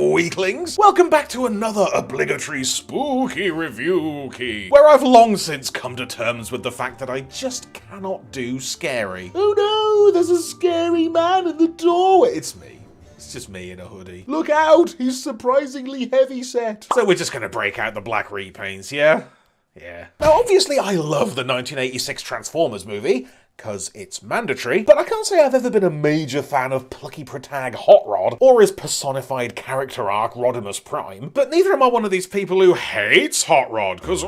weaklings? Welcome back to another obligatory spooky review key, where I've long since come to terms with the fact that I just cannot do scary. Oh no, there's a scary man in the doorway. It's me. It's just me in a hoodie. Look out, he's surprisingly heavy set. So we're just gonna break out the black repaints, yeah? Yeah. Now obviously I love the 1986 Transformers movie, because it's mandatory, but I can't say I've ever been a major fan of plucky protag Hot Rod, or his personified character arc Rodimus Prime, but neither am I one of these people who hates Hot Rod, because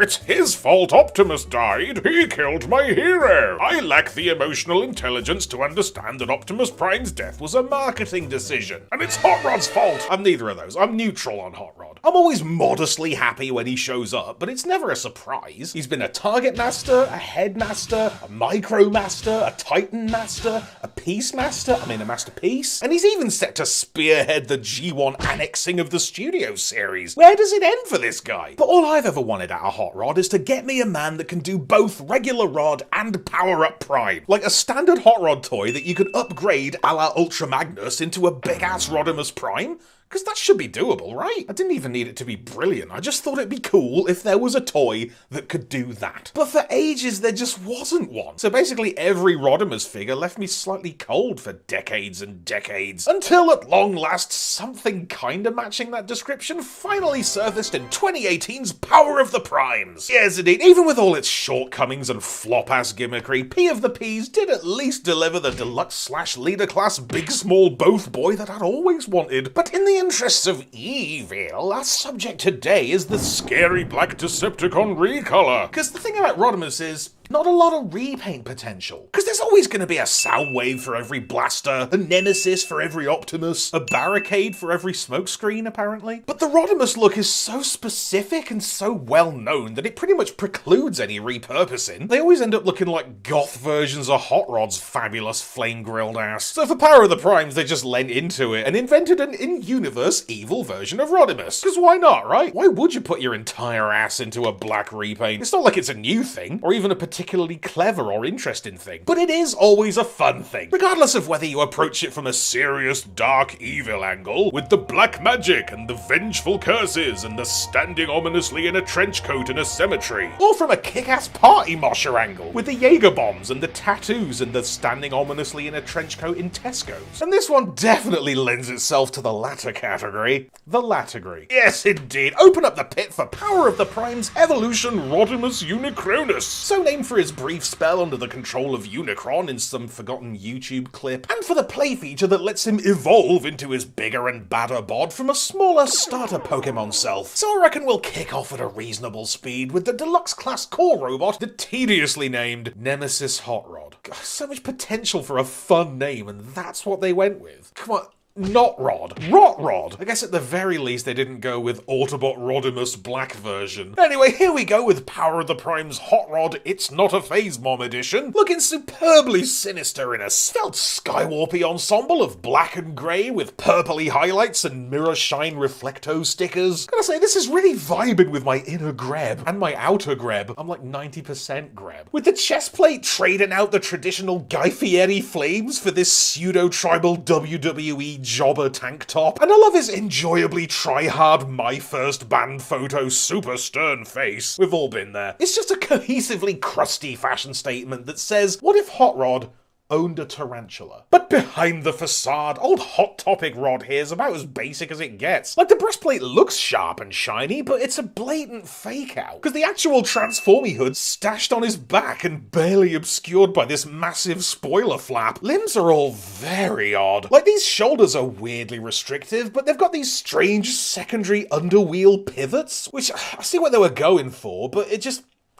it's his fault Optimus died, he killed my hero. I lack the emotional intelligence to understand that Optimus Prime's death was a marketing decision, and it's Hot Rod's fault. I'm neither of those, I'm neutral on Hot Rod. I'm always modestly happy when he shows up, but it's never a surprise. He's been a Target Master, a Headmaster, a Micro Master, a Titan Master, a Peace Master, a Masterpiece, and he's even set to spearhead the G1 annexing of the Studio series. Where does it end for this guy? But all I've ever wanted out of Hot Rod is to get me a man that can do both regular Rod and power-up Prime. Like a standard Hot Rod toy that you could upgrade a la Ultra Magnus into a big-ass Rodimus Prime. Because that should be doable, right? I didn't even need it to be brilliant, I just thought it'd be cool if there was a toy that could do that. But for ages there just wasn't one. So basically every Rodimus figure left me slightly cold for decades and decades. Until at long last something kinda matching that description finally surfaced in 2018's Power of the Primes. Yes indeed, even with all its shortcomings and flop-ass gimmickry, P of the Ps did at least deliver the deluxe/leader class big small both boy that I'd always wanted. But in the interests of evil, our subject today is the scary black Decepticon recolor. Because the thing about Rodimus is, not a lot of repaint potential. Because there's always going to be a Soundwave for every blaster, a Nemesis for every Optimus, a barricade for every smokescreen, apparently. But the Rodimus look is so specific and so well known that it pretty much precludes any repurposing. They always end up looking like goth versions of Hot Rod's fabulous flame-grilled ass. So for Power of the Primes, they just lent into it and invented an in-universe evil version of Rodimus. Because why not, right? Why would you put your entire ass into a black repaint? It's not like it's a new thing, or even a particularly clever or interesting thing, but it is always a fun thing, regardless of whether you approach it from a serious dark evil angle, with the black magic and the vengeful curses and the standing ominously in a trench coat in a cemetery, or from a kick-ass party mosher angle, with the Jaeger bombs and the tattoos and the standing ominously in a trench coat in Tesco's. And this one definitely lends itself to the latter category. The Lategory. Yes, indeed. Open up the pit for Power of the Primes Evolution Rodimus Unicronus, so named for his brief spell under the control of Unicron in some forgotten YouTube clip, and for the play feature that lets him evolve into his bigger and badder bod from a smaller starter Pokemon self. So I reckon we'll kick off at a reasonable speed with the deluxe class core robot, the tediously named Nemesis Hot Rod. God, so much potential for a fun name, and that's what they went with. Come on. Not Rod. Rot Rod. I guess at the very least they didn't go with Autobot Rodimus Black version. Anyway, here we go with Power of the Prime's Hot Rod It's Not a Phase Mom edition, looking superbly sinister in a svelte Skywarpy ensemble of black and grey with purpley highlights and mirror shine reflecto stickers. Gotta say, this is really vibing with my inner Greb and my outer Greb. I'm like 90% Greb. With the chest plate trading out the traditional Guy Fieri flames for this pseudo-tribal WWE jobber tank top, and I love his enjoyably try-hard my first band photo super stern face. We've all been there. It's just a cohesively crusty fashion statement that says, what if Hot Rod owned a tarantula? But behind the facade, old Hot Topic Rod here is about as basic as it gets. Like, the breastplate looks sharp and shiny, but it's a blatant fake out, because the actual Transformy hood's stashed on his back and barely obscured by this massive spoiler flap. Limbs are all very odd. Like, these shoulders are weirdly restrictive, but they've got these strange secondary underwheel pivots, which I see what they were going for, but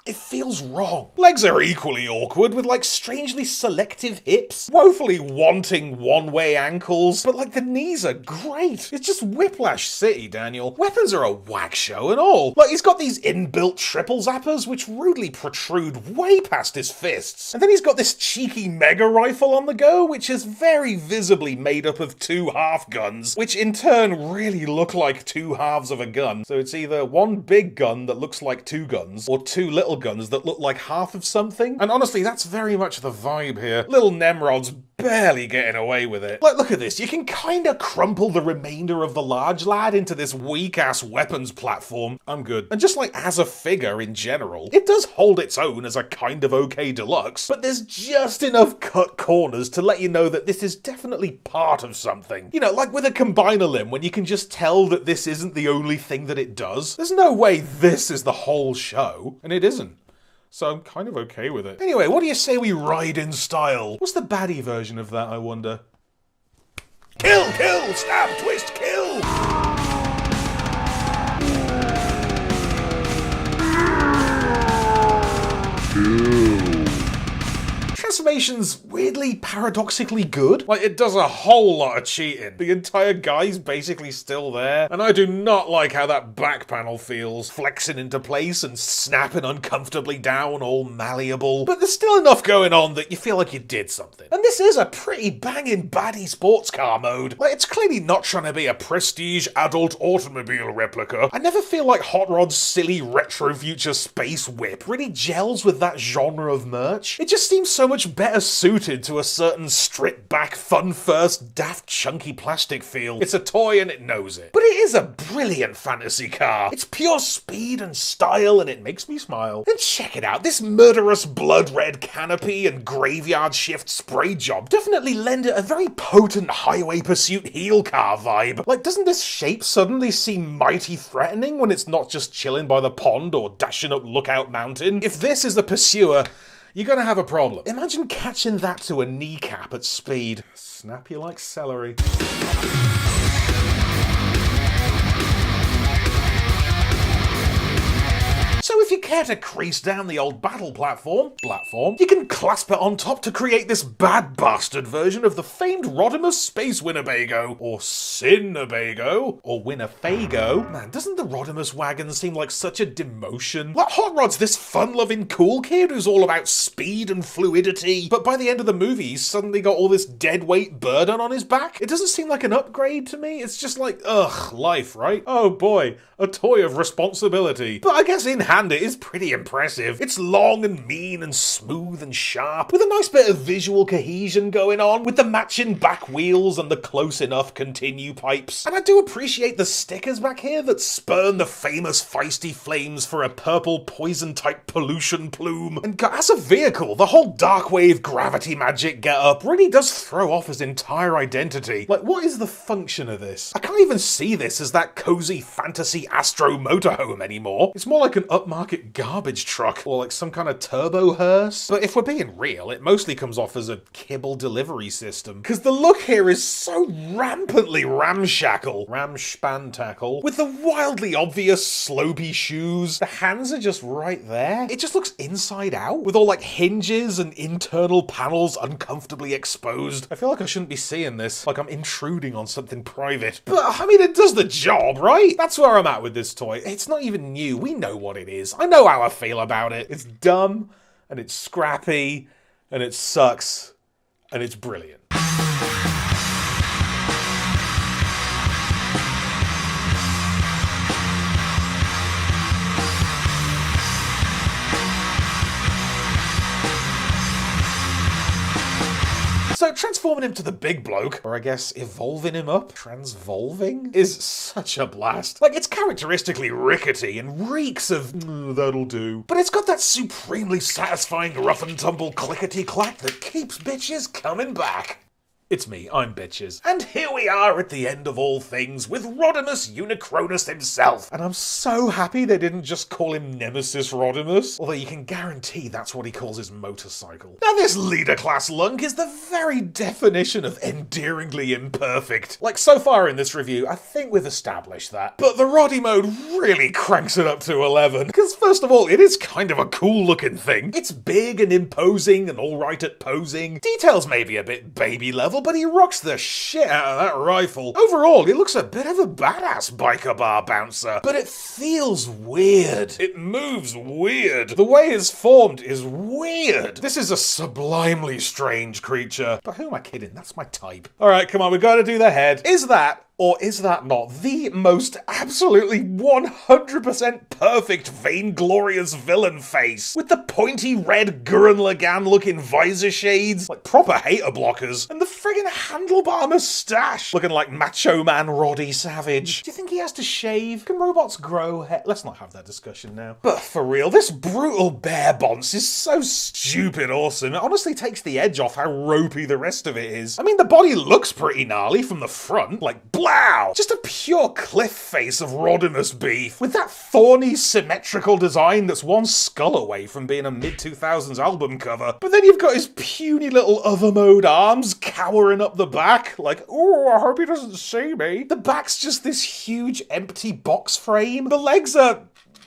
it feels wrong. Legs are equally awkward, with like strangely selective hips, woefully wanting one-way ankles, but like the knees are great. It's just Whiplash City, Daniel. Weapons are a whack show and all. Like, he's got these inbuilt triple zappers which rudely protrude way past his fists. And then he's got this cheeky mega rifle on the go, which is very visibly made up of two half guns, which in turn really look like two halves of a gun. So it's either one big gun that looks like two guns, or two little guns that look like half of something. And honestly, that's very much the vibe here. Little Nemrod's barely getting away with it. Like, look at this. You can kind of crumple the remainder of the large lad into this weak-ass weapons platform. I'm good. And just like as a figure in general, it does hold its own as a kind of okay deluxe, but there's just enough cut corners to let you know that this is definitely part of something. You know, like with a combiner limb, when you can just tell that this isn't the only thing that it does. There's no way this is the whole show, and it isn't. So I'm kind of okay with it. Anyway, what do you say we ride in style? What's the baddie version of that, I wonder? Kill, kill, stab, twist, kill! Transformation's weirdly, paradoxically good. Like, it does a whole lot of cheating. The entire guy's basically still there, and I do not like how that back panel feels. Flexing into place and snapping uncomfortably down, all malleable. But there's still enough going on that you feel like you did something. And this is a pretty banging baddie sports car mode. Like, it's clearly not trying to be a prestige adult automobile replica. I never feel like Hot Rod's silly retro future space whip really gels with that genre of merch. It just seems so much better suited to a certain stripped back, fun first, daft chunky plastic feel. It's a toy and it knows it. But it is a brilliant fantasy car. It's pure speed and style and it makes me smile. And check it out, this murderous blood red canopy and graveyard shift spray job definitely lend it a very potent highway pursuit heel car vibe. Like, doesn't this shape suddenly seem mighty threatening when it's not just chilling by the pond or dashing up Lookout Mountain? If this is the pursuer, you're gonna have a problem. Imagine catching that to a kneecap at speed. Snap you like celery. So if you care to crease down the old battle platform, you can clasp it on top to create this bad bastard version of the famed Rodimus Space Winnebago, or Cinnabago, or Winnefago. Man, doesn't the Rodimus wagon seem like such a demotion? Like, Hot Rod's this fun-loving cool kid who's all about speed and fluidity, but by the end of the movie, he's suddenly got all this deadweight burden on his back? It doesn't seem like an upgrade to me. It's just like, ugh, life, right? Oh boy, a toy of responsibility. But I guess in hand it is pretty impressive. It's long and mean and smooth and sharp, with a nice bit of visual cohesion going on, with the matching back wheels and the close enough continue pipes. And I do appreciate the stickers back here that spurn the famous feisty flames for a purple poison type pollution plume. And as a vehicle, the whole Darkwave gravity magic get-up really does throw off his entire identity. Like, what is the function of this? I can't even see this as that cozy fantasy Astro motorhome anymore. It's more like an upmarket garbage truck, or like some kind of turbo hearse. But if we're being real, it mostly comes off as a kibble delivery system. Because the look here is so rampantly ramshackle, ramspantackle, with the wildly obvious slopey shoes. The hands are just right there. It just looks inside out, with all like hinges and internal panels uncomfortably exposed. I feel like I shouldn't be seeing this, like I'm intruding on something private. But I mean, it does the job, right? That's where I'm at with this toy. It's not even new. We know what it is. I know how I feel about it. It's dumb, and it's scrappy, and it sucks, and it's brilliant. So transforming him to the big bloke, or I guess evolving him up, transvolving, is such a blast. Like, it's characteristically rickety and reeks of, that'll do. But it's got that supremely satisfying rough and tumble clickety-clack that keeps bitches coming back. It's me, I'm Bitches. And here we are at the end of all things with Rodimus Unicronus himself. And I'm so happy they didn't just call him Nemesis Rodimus, although you can guarantee that's what he calls his motorcycle. Now this leader class lunk is the very definition of endearingly imperfect. Like, so far in this review, I think we've established that. But the Roddy mode really cranks it up to 11. Because first of all, it is kind of a cool looking thing. It's big and imposing and alright at posing. Details may be a bit baby level, but he rocks the shit out of that rifle. Overall, it looks a bit of a badass biker bar bouncer, but it feels weird. It moves weird. The way it's formed is weird. This is a sublimely strange creature. But who am I kidding? That's my type. Alright, come on, we gotta do the head. Is that Or is that not the most absolutely 100% perfect vainglorious villain face? With the pointy red Gurren Lagann looking visor shades, like proper hater blockers, and the friggin' handlebar moustache, looking like Macho Man Roddy Savage. Do you think he has to shave? Can robots grow hair? Let's not have that discussion now. But for real, this brutal bear bonce is so stupid awesome. It honestly takes the edge off how ropey the rest of it is. I mean, the body looks pretty gnarly from the front, like blow! Just a pure cliff face of Rodimus beef, with that thorny, symmetrical design that's one skull away from being a mid-2000s album cover. But then you've got his puny little other mode arms cowering up the back, like, oh, I hope he doesn't see me. The back's just this huge empty box frame. The legs are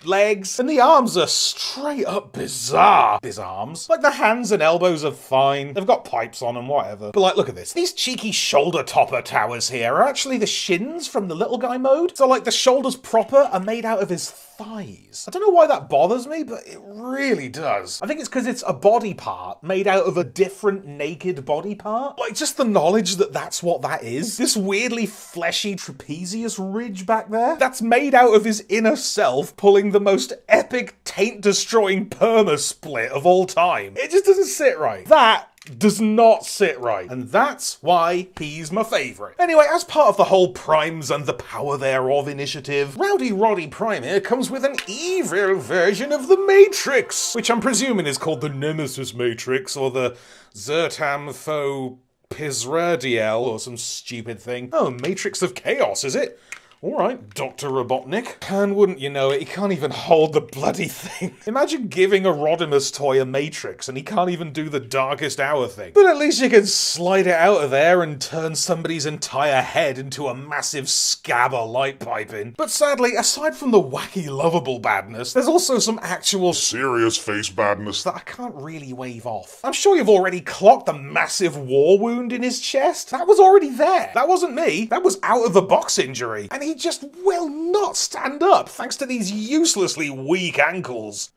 legs, and the arms are straight up bizarre. His arms. Like, the hands and elbows are fine. They've got pipes on them, whatever. But like, look at this. These cheeky shoulder topper towers here are actually the shins from the little guy mode. So like, the shoulders proper are made out of his thighs. I don't know why that bothers me, but it really does. I think it's because it's a body part made out of a different naked body part. Like, just the knowledge that that's what that is. This weirdly fleshy trapezius ridge back there, that's made out of his inner self pulling the most epic taint-destroying perma-split of all time. It just doesn't sit right. That does not sit right. And that's why he's my favourite. Anyway, as part of the whole Primes and the Power Thereof initiative, Rowdy Roddy Prime here comes with an evil version of the Matrix, which I'm presuming is called the Nemesis Matrix, or the Zertam Faux Pizradiel, or some stupid thing. Oh, Matrix of Chaos, is it? Alright, Dr. Robotnik. And wouldn't you know it, he can't even hold the bloody thing. Imagine giving a Rodimus toy a Matrix and he can't even do the Darkest Hour thing. But at least you can slide it out of there and turn somebody's entire head into a massive scab of light piping. But sadly, aside from the wacky lovable badness, there's also some actual serious face badness that I can't really wave off. I'm sure you've already clocked the massive war wound in his chest. That was already there. That wasn't me. That was out of the box injury. And he just will not stand up thanks to these uselessly weak ankles.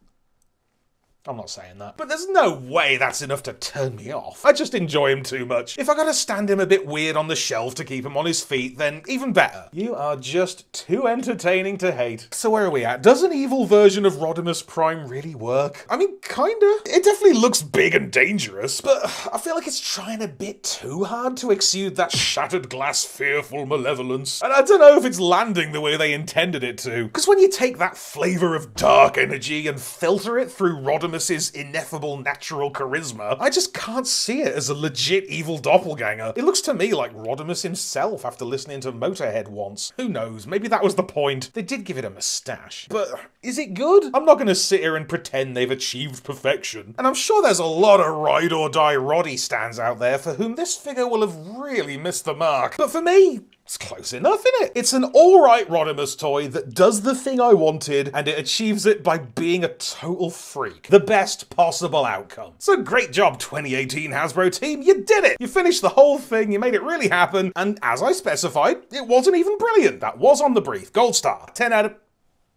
I'm not saying that. But there's no way that's enough to turn me off. I just enjoy him too much. If I gotta stand him a bit weird on the shelf to keep him on his feet, then even better. You are just too entertaining to hate. So where are we at? Does an evil version of Rodimus Prime really work? I mean, kinda. It definitely looks big and dangerous, but I feel like it's trying a bit too hard to exude that shattered glass fearful malevolence. And I don't know if it's landing the way they intended it to. Because when you take that flavour of dark energy and filter it through Rodimus' ineffable natural charisma, I just can't see it as a legit evil doppelganger. It looks to me like Rodimus himself after listening to Motorhead once. Who knows, maybe that was the point. They did give it a moustache. But is it good? I'm not going to sit here and pretend they've achieved perfection. And I'm sure there's a lot of ride or die Roddy stands out there for whom this figure will have really missed the mark. But for me, it's close enough, isn't it? It's an alright Rodimus toy that does the thing I wanted, and it achieves it by being a total freak. The best possible outcome. So great job, 2018 Hasbro team, you did it! You finished the whole thing, you made it really happen, and as I specified, it wasn't even brilliant. That was on the brief. Gold star.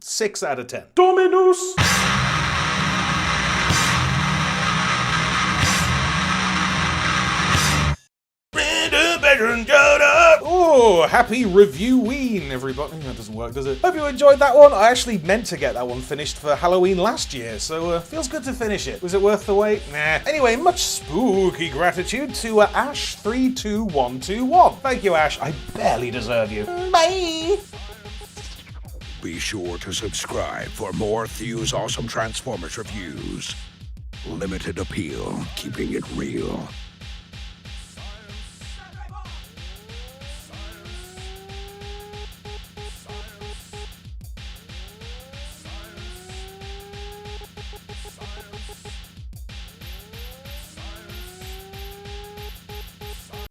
6 out of 10. Dominus! Oh, happy reviewing, everybody. That doesn't work, does it? Hope you enjoyed that one. I actually meant to get that one finished for Halloween last year, so feels good to finish it. Was it worth the wait? Nah. Anyway, much spooky gratitude to Ash32121. Thank you, Ash. I barely deserve you. Bye! Be sure to subscribe for more Theo's Awesome Transformers reviews. Limited appeal, keeping it real.